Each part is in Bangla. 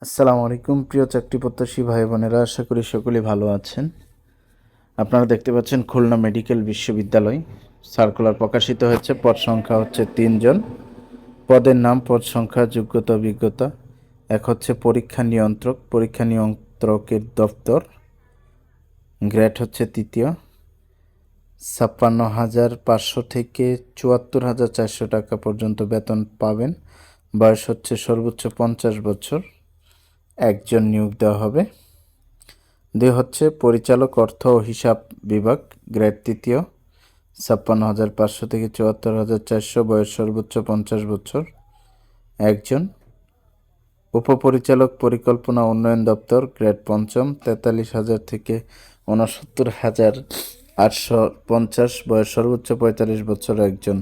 আসসালামু আলাইকুম প্রিয় চাকরি প্রত্যাশী ভাই বোনেরা, আশা করি সকলেই ভালো আছেন। আপনারা দেখতে পাচ্ছেন খুলনা মেডিকেল বিশ্ববিদ্যালয় সার্কুলার প্রকাশিত হয়েছে। পদ সংখ্যা হচ্ছে 3 জন। পদের নাম, পদ সংখ্যা, যোগ্যতা, অভিজ্ঞতা। এক হচ্ছে পরীক্ষা নিয়ন্ত্রক, পরীক্ষা নিয়ন্ত্রকের দপ্তর, গ্রেড হচ্ছে 3য়। 56,500 থেকে 74,400 টাকা পর্যন্ত বেতন পাবেন। বয়স হচ্ছে সর্বোচ্চ 50 বছর। একজন নিয়োগ দেওয়া হবে। 2 হচ্ছে পরিচালক অর্থ ও হিসাব বিভাগ, গ্রেড 3য়। 56,500 থেকে 74,400, বয়স সর্বোচ্চ 50 বছর। একজন। উপপরিচালক পরিকল্পনা উন্নয়ন দপ্তর, গ্রেড 5ম। 43,000 থেকে 69,850, বয়স সর্বোচ্চ 45 বছর। একজন।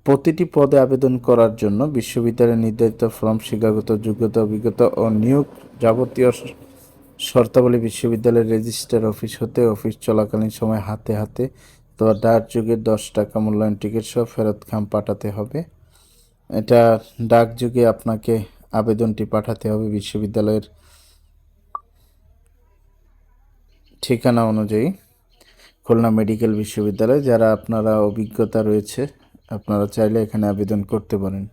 প্রতিটি পদে আবেদন করার জন্য বিশ্ববিদ্যালয়ের নির্ধারিত ফর্ম, শিক্ষাগত যোগ্যতা, অভিজ্ঞতা ও নিয়োগ যাবতীয় শর্তাবলী বিশ্ববিদ্যালয়ের রেজিস্ট্রার অফিস হতে অফিস চলাকালীন সময় হাতে হাতে অথবা ডাকযোগে 10 টাকা মূল্যায়ন টিকিট সহ ফেরত খাম পাঠাতে হবে। এটা ডাকযোগে আপনাকে আবেদনটি পাঠাতে হবে বিশ্ববিদ্যালয়ের ঠিকানা অনুযায়ী। খুলনা মেডিকেল বিশ্ববিদ্যালয়, যারা আপনারা অভিজ্ঞতা রয়েছে আপনারা চাইলে এখানে আবেদন করতে পারেন।